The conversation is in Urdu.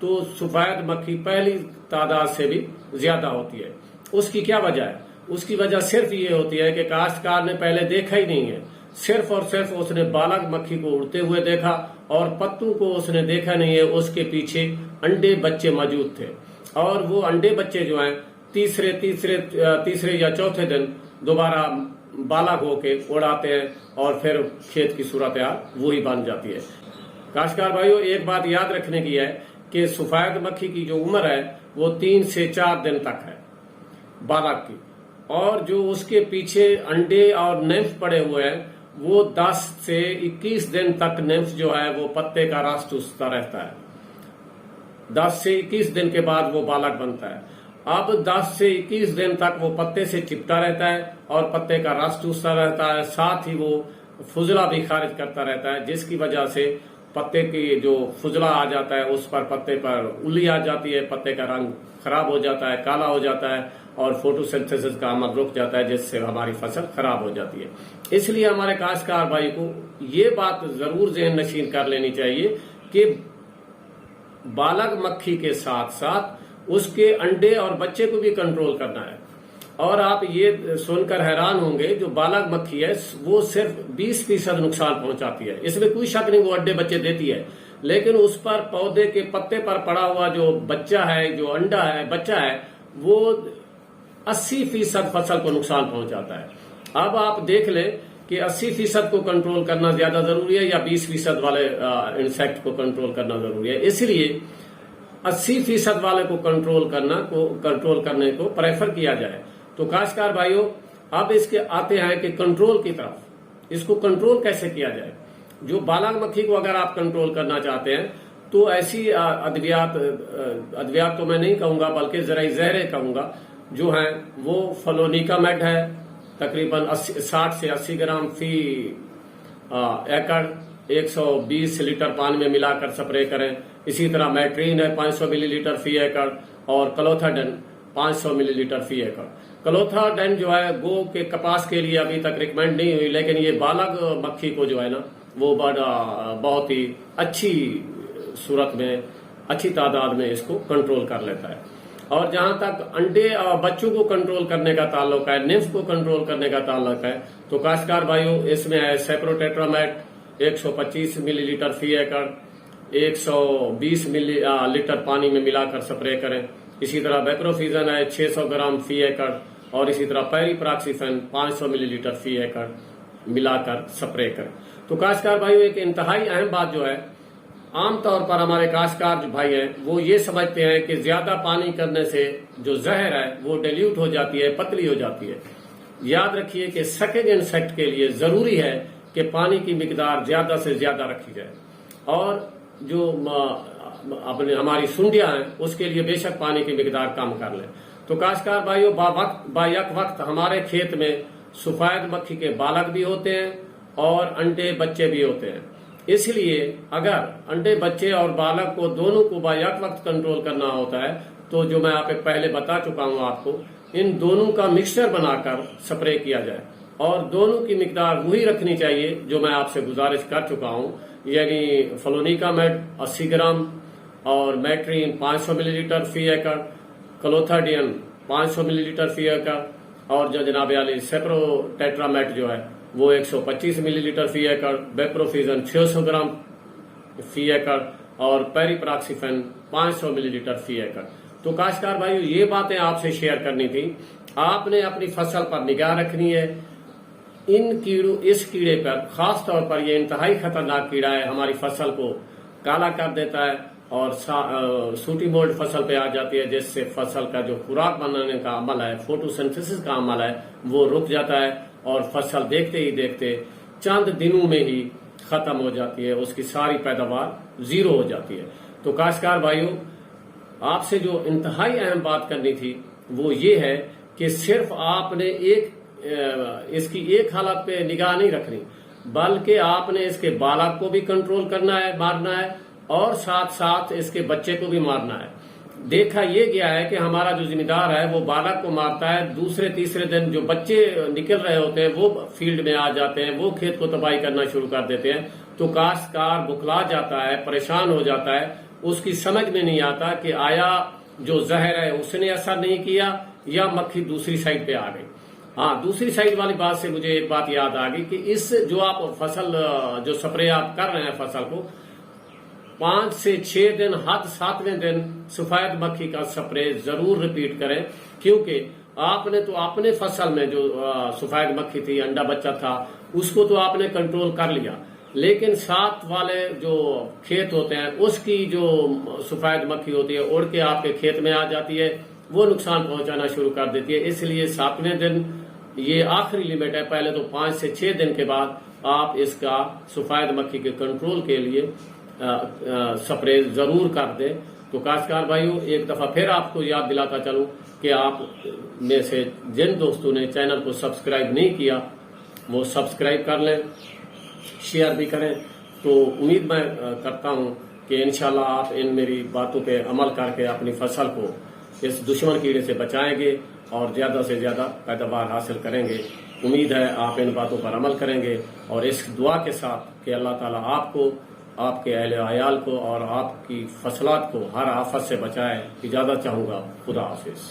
تو سفید مکھی پہلی تعداد سے بھی زیادہ ہوتی ہے۔ اس کی کیا وجہ ہے؟ اس کی وجہ صرف یہ ہوتی ہے کہ کاشتکار نے پہلے دیکھا ہی نہیں ہے، صرف اور صرف اس نے بالغ مکھی کو اڑتے ہوئے دیکھا اور پتوں کو اس نے دیکھا نہیں ہے، اس کے پیچھے انڈے بچے موجود تھے، اور وہ انڈے بچے جو ہیں تیسرے یا چوتھے دن دوبارہ بالغ ہو کے اڑاتے ہیں اور پھر کھیت کی صورتحال وہی بن جاتی ہے۔ کاشتکار بھائیوں، ایک بات یاد رکھنے کی ہے کہ سفید مکھی کی جو عمر ہے وہ 3 سے 4 دن تک ہے بالغ کی، اور جو اس کے پیچھے انڈے اور نیمف پڑے ہوئے ہیں وہ 10 سے 21 دن تک نیمف جو ہے وہ پتے کا رس چوستا رہتا ہے۔ 10 سے 21 دن کے بعد وہ بالغ بنتا ہے۔ اب 10 سے 21 دن تک وہ پتے سے چپٹا رہتا ہے اور پتے کا رس چوستا رہتا ہے، ساتھ ہی وہ فضلہ بھی خارج کرتا رہتا ہے، جس کی وجہ سے پتے کی جو فضلہ آ جاتا ہے اس پر پتے پر الی آ جاتی ہے، پتے کا رنگ خراب ہو جاتا ہے، کالا ہو جاتا ہے اور فوٹوسنتھیسس کا عمل رک جاتا ہے، جس سے ہماری فصل خراب ہو جاتی ہے۔ اس لیے ہمارے کاشتکار بھائی کو یہ بات ضرور ذہن نشین کر لینی چاہیے کہ بالغ مکھی کے ساتھ ساتھ اس کے انڈے اور بچے کو بھی کنٹرول کرنا ہے۔ اور آپ یہ سن کر حیران ہوں گے، جو بالغ مکھی ہے وہ صرف 20% نقصان پہنچاتی ہے، اس میں کوئی شک نہیں، وہ انڈے بچے دیتی ہے، لیکن اس پر پودے کے پتے پر پڑا ہوا جو بچہ ہے، جو انڈا ہے، بچہ ہے، وہ 80% فصل کو نقصان پہنچاتا ہے۔ اب آپ دیکھ لیں کہ 80% کو کنٹرول کرنا زیادہ ضروری ہے یا 20% والے انسیکٹ کو کنٹرول کرنا ضروری ہے۔ اس لیے 80% والے کو کنٹرول کرنے کو پریفر کیا جائے۔ تو کاشتکار بھائیوں، اب اس کے آتے ہیں کہ کنٹرول کی طرف، اس کو کنٹرول کیسے کیا جائے۔ جو بالغ مکھی کو اگر آپ کنٹرول کرنا چاہتے ہیں تو ایسی ادویات تو میں نہیں کہوں گا بلکہ زرعی زہریں کہوں گا، جو ہیں وہ فلونیکا-میڈ ہے، تقریباً 60 سے 80 گرام فی ایکڑ 120 لیٹر پانی میں ملا کر سپرے کریں۔ اسی طرح میٹرین ہے 500 ملی لیٹر فی ایکڑ، اور کلوتھاڈن 500 ملی لیٹر فی ایکڑ۔ کلوتھاڈن جو ہے گو کے کپاس کے لیے ابھی تک ریکمینڈ نہیں ہوئی، لیکن یہ بالغ مکھی کو جو ہے نا وہ بہت ہی اچھی صورت میں، اچھی تعداد میں اس کو کنٹرول کر لیتا ہے۔ اور جہاں تک انڈے اور بچوں کو کنٹرول کرنے کا تعلق ہے، نیمف کو کنٹرول کرنے کا تعلق ہے، تو کاشتکار بھائیوں اس میں ہے سیپروٹیٹرامیٹ 125 ملی لیٹر فی ایکڑ 120 ملی لیٹر پانی میں ملا کر سپرے کریں۔ اسی طرح بیکروفیزن ہے 600 گرام فی ایکڑ، اور اسی طرح پیری پراکسیفن 500 ملی لیٹر فی ایکڑ ملا کر سپرے کریں۔ تو کاشتکار بھائیوں، ایک انتہائی اہم بات جو ہے، عام طور پر ہمارے کاشتکار جو بھائی ہیں وہ یہ سمجھتے ہیں کہ زیادہ پانی کرنے سے جو زہر ہے وہ ڈیلیوٹ ہو جاتی ہے، پتلی ہو جاتی ہے۔ یاد رکھیے کہ سکنگ انسیکٹ کے لیے ضروری ہے کہ پانی کی مقدار زیادہ سے زیادہ رکھی جائے، اور جو ہماری سنڈیاں ہیں اس کے لیے بے شک پانی کی مقدار کم کر لیں۔ تو کاشتکار بھائیوں، با یک وقت ہمارے کھیت میں سفید مکھی کے بالغ بھی ہوتے ہیں اور انڈے بچے بھی ہوتے ہیں۔ اس لیے اگر انڈے بچے اور بالغ کو دونوں کو با یک وقت کنٹرول کرنا ہوتا ہے تو جو میں آپ پہلے بتا چکا ہوں آپ کو، ان دونوں کا مکسچر بنا کر سپرے کیا جائے، اور دونوں کی مقدار وہی رکھنی چاہیے جو میں آپ سے گزارش کر چکا ہوں، یعنی فلونیکا-میڈ 80 گرام اور میٹرین 500 ملی لیٹر فی ایکڑ، کلوتھاڈین 500 ملی لیٹر فی ایکڑ، اور جو جناب علی سیپروٹیٹرامیٹ جو ہے وہ 125 ملی لیٹر فی ایکڑ، بیکروفیزن 600 گرام فی ایکڑ، اور پیری پراکسیفن 500 ملی لیٹر فی ایکڑ۔ تو کاشتکار بھائیو، یہ باتیں آپ سے شیئر کرنی تھی۔ آپ نے اپنی فصل پر نگاہ رکھنی ہے۔ اس کیڑے پر خاص طور پر یہ انتہائی خطرناک کیڑا ہے، ہماری فصل کو کالا کر دیتا ہے اور سوٹی مولڈ فصل پہ آ جاتی ہے، جس سے فصل کا جو خوراک بنانے کا عمل ہے، فوٹوسنتھیسس کا عمل ہے، وہ رک جاتا ہے اور فصل دیکھتے ہی دیکھتے چند دنوں میں ہی ختم ہو جاتی ہے، اس کی ساری پیداوار زیرو ہو جاتی ہے۔ تو کاشتکار بھائیوں، آپ سے جو انتہائی اہم بات کرنی تھی وہ یہ ہے کہ صرف آپ نے اس کی ایک حالت پہ نگاہ نہیں رکھنی، بلکہ آپ نے اس کے بالغ کو بھی کنٹرول کرنا ہے، مارنا ہے، اور ساتھ ساتھ اس کے بچے کو بھی مارنا ہے۔ دیکھا یہ گیا ہے کہ ہمارا جو ذمہ دار ہے وہ بالغ کو مارتا ہے، دوسرے تیسرے دن جو بچے نکل رہے ہوتے ہیں وہ فیلڈ میں آ جاتے ہیں، وہ کھیت کو تباہی کرنا شروع کر دیتے ہیں، تو کاشتکار بکھلا جاتا ہے، پریشان ہو جاتا ہے، اس کی سمجھ میں نہیں آتا کہ آیا جو زہر ہے اس نے اثر نہیں کیا یا مکھی دوسری سائڈ پہ آ گئی۔ ہاں، دوسری سائڈ والی بات سے مجھے ایک بات یاد آ گئی کہ اس جو آپ فصل جو سپرے آپ کر رہے ہیں فصل کو 5 سے 6 دن حد 7ویں دن سفید مکھی کا سپرے ضرور ریپیٹ کریں، کیونکہ آپ نے تو اپنے فصل میں جو سفید مکھی تھی، انڈا بچہ تھا، اس کو تو آپ نے کنٹرول کر لیا، لیکن ساتھ والے جو کھیت ہوتے ہیں اس کی جو سفید مکھی ہوتی ہے اڑ کے آپ کے کھیت میں آ جاتی ہے، وہ نقصان پہنچانا شروع کر دیتی ہے۔ اس لیے 7ویں دن یہ آخری لمٹ ہے، پہلے تو 5 سے 6 دن کے بعد آپ اس کا سفید مکھی کے کنٹرول کے لیے سپرے ضرور کر دیں۔ تو کاشتکار بھائیوں، ایک دفعہ پھر آپ کو یاد دلاتا چلوں کہ آپ میں سے جن دوستوں نے چینل کو سبسکرائب نہیں کیا وہ سبسکرائب کر لیں، شیئر بھی کریں۔ تو امید میں کرتا ہوں کہ انشاءاللہ آپ ان میری باتوں پہ عمل کر کے اپنی فصل کو اس دشمن کیڑے سے بچائیں گے اور زیادہ سے زیادہ پیداوار حاصل کریں گے۔ امید ہے آپ ان باتوں پر عمل کریں گے، اور اس دعا کے ساتھ کہ اللہ تعالیٰ آپ کو، آپ کے اہل عیال کو اور آپ کی فصلات کو ہر آفت سے بچائے، اجازت چاہوں گا۔ خدا حافظ۔